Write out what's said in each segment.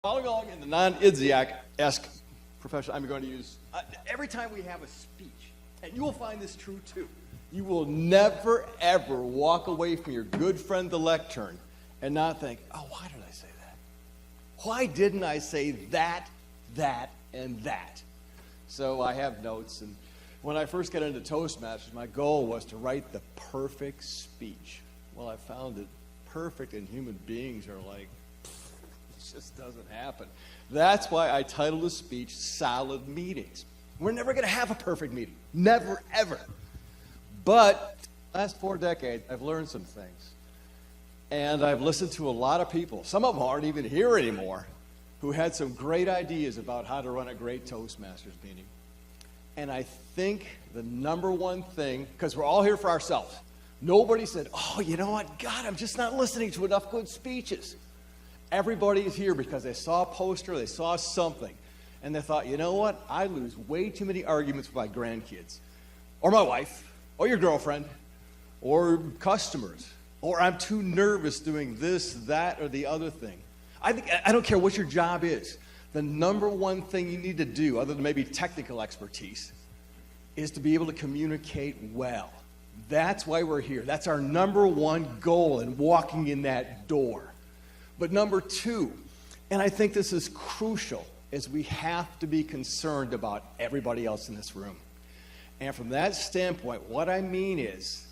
Following along in the non-Idziac-esque profession, I'm going to use, every time we have a speech, and you will find this true too, you will never, ever walk away from your good friend the lectern and not think, oh, why did I say that? Why didn't I say that, and that? So I have notes, and when I first got into Toastmasters, my goal was to write the perfect speech. Well, I found that perfect and human beings are like, it just doesn't happen. That's why I titled the speech Solid Meetings. We're never going to have a perfect meeting. Never, ever. But last 4 decades, I've learned some things. And I've listened to a lot of people, some of them aren't even here anymore, who had some great ideas about how to run a great Toastmasters meeting. And I think the number one thing, because we're all here for ourselves, nobody said, oh, you know what, God, I'm just not listening to enough good speeches. Everybody is here because they saw a poster, they saw something, and they thought, you know what, I lose way too many arguments with my grandkids, or my wife, or your girlfriend, or customers, or I'm too nervous doing this, that, or the other thing. I don't care what your job is. The number one thing you need to do, other than maybe technical expertise, is to be able to communicate well. That's why we're here. That's our number one goal in walking in that door. But number two, and I think this is crucial, is we have to be concerned about everybody else in this room. And from that standpoint, what I mean is,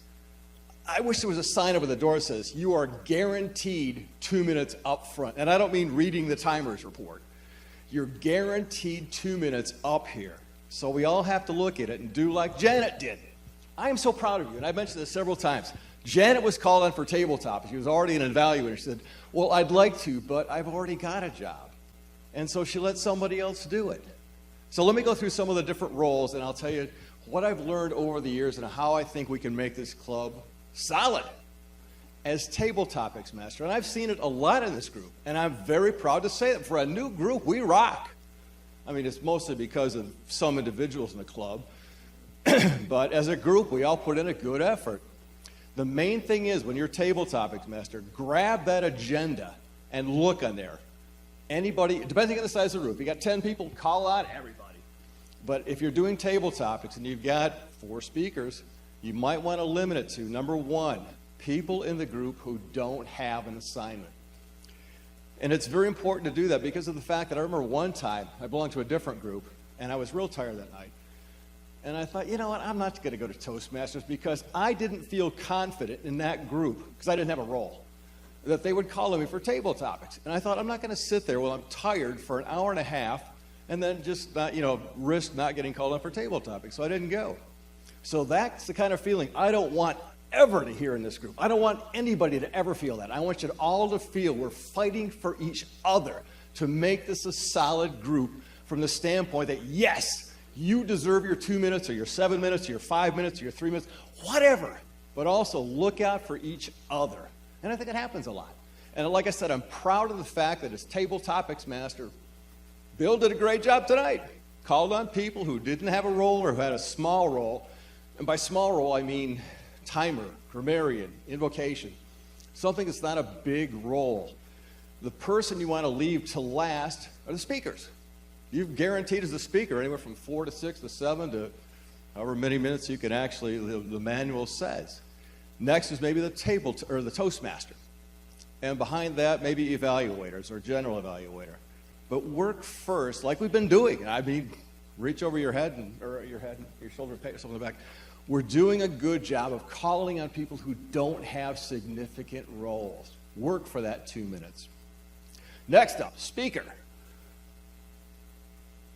I wish there was a sign over the door that says, you are guaranteed 2 minutes up front. And I don't mean reading the timer's report. You're guaranteed 2 minutes up here. So we all have to look at it and do like Janet did. I am so proud of you, and I've mentioned this several times. Janet was called on for tabletop. She was already an evaluator. She said, well, I'd like to, but I've already got a job. And so she let somebody else do it. So let me go through some of the different roles, and I'll tell you what I've learned over the years and how I think we can make this club solid as table topics master. And I've seen it a lot in this group, and I'm very proud to say that for a new group, we rock. I mean, it's mostly because of some individuals in the club, but as a group, we all put in a good effort. The main thing is, when you're table topics master, grab that agenda and look on there. Anybody, depending on the size of the room, if you got 10 people, call out everybody. But if you're doing table topics and you've got 4 speakers, you might want to limit it to, number 1, people in the group who don't have an assignment. And it's very important to do that because of the fact that I remember one time, I belonged to a different group, and I was real tired that night. And I thought, you know what, I'm not going to go to Toastmasters because I didn't feel confident in that group, because I didn't have a role, that they would call on me for table topics. And I thought, I'm not going to sit there while I'm tired for an hour and a half and then just not, risk not getting called on for table topics. So I didn't go. So that's the kind of feeling I don't want ever to hear in this group. I don't want anybody to ever feel that. I want you all to feel we're fighting for each other to make this a solid group from the standpoint that, yes, you deserve your 2 minutes or your 7 minutes or your 5 minutes or your 3 minutes, whatever. But also look out for each other. And I think it happens a lot. And like I said, I'm proud of the fact that as table topics master, Bill did a great job tonight. Called on people who didn't have a role or who had a small role. And by small role, I mean timer, grammarian, invocation. Something that's not a big role. The person you want to leave to last are the speakers. You've guaranteed as a speaker anywhere from 4 to 6 to 7 to however many minutes you can actually, the manual says. Next is maybe the the Toastmaster. And behind that, maybe evaluators or general evaluator. But work first, like we've been doing. I mean, reach over your head, your shoulder, pat yourself on the back. We're doing a good job of calling on people who don't have significant roles. Work for that 2 minutes. Next up, speaker.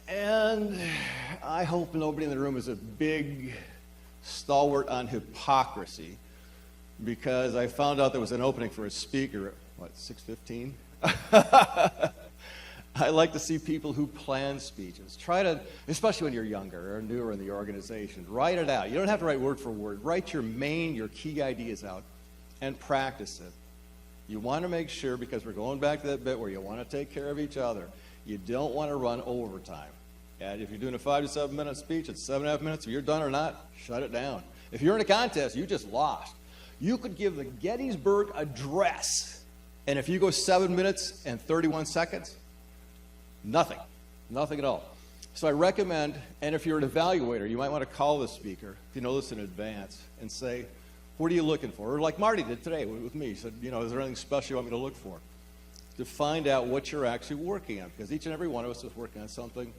And I hope nobody in the room is a big stalwart on hypocrisy, because I found out there was an opening for a speaker at, 6:15? I like to see people who plan speeches. Try to, especially when you're younger or newer in the organization, write it out. You don't have to write word for word. Write your key ideas out and practice it. You want to make sure, because we're going back to that bit where you want to take care of each other, you don't want to run overtime. And if you're doing a 5 to 7 minute speech, it's 7.5 minutes. If you're done or not, shut it down. If you're in a contest, you just lost. You could give the Gettysburg Address, and if you go 7 minutes and 31 seconds, Nothing at all. So I recommend, and if you're an evaluator, you might want to call the speaker, if you know this in advance, and say, what are you looking for? Or like Marty did today with me. He said, is there anything special you want me to look for? To find out what you're actually working on, because each and every one of us is working on something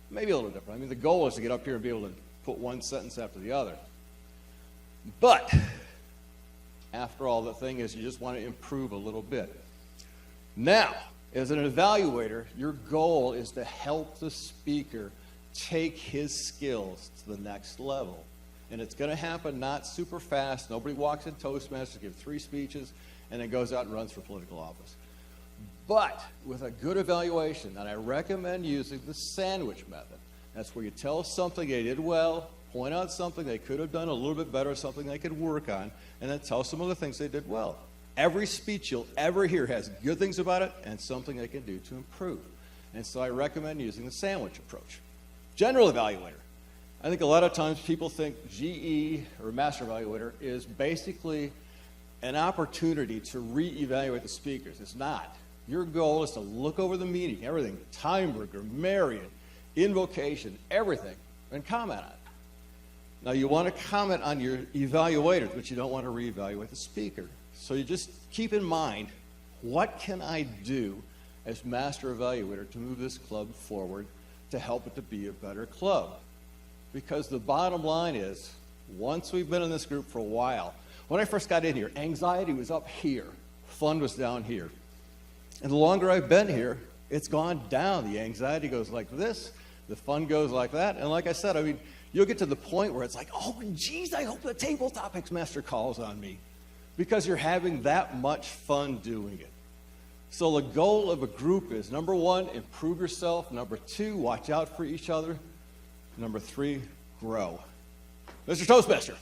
maybe a little different. I mean, the goal is to get up here and be able to put one sentence after the other. But after all, the thing is you just want to improve a little bit. Now, as an evaluator, your goal is to help the speaker take his skills to the next level. And it's going to happen not super fast. Nobody walks in Toastmasters, gives 3 speeches, and then goes out and runs for political office. But with a good evaluation, and I recommend using the sandwich method. That's where you tell something they did well, point out something they could have done a little bit better, something they could work on, and then tell some of the things they did well. Every speech you'll ever hear has good things about it and something they can do to improve. And so I recommend using the sandwich approach. General evaluator. I think a lot of times people think GE or Master Evaluator is basically an opportunity to re-evaluate the speakers. It's not. Your goal is to look over the meeting, everything, tiebreaker, Marion, invocation, everything, and comment on it. Now, you want to comment on your evaluators, but you don't want to re-evaluate the speaker. So you just keep in mind, what can I do as Master Evaluator to move this club forward to help it to be a better club? Because the bottom line is, once we've been in this group for a while, when I first got in here, anxiety was up here, fun was down here. And the longer I've been here, it's gone down. The anxiety goes like this, the fun goes like that. And like I said, I mean, you'll get to the point where it's like, oh, geez, I hope the table topics master calls on me. Because you're having that much fun doing it. So the goal of a group is, number 1, improve yourself. Number 2, watch out for each other. Number 3, grow. Mr. Toastmaster.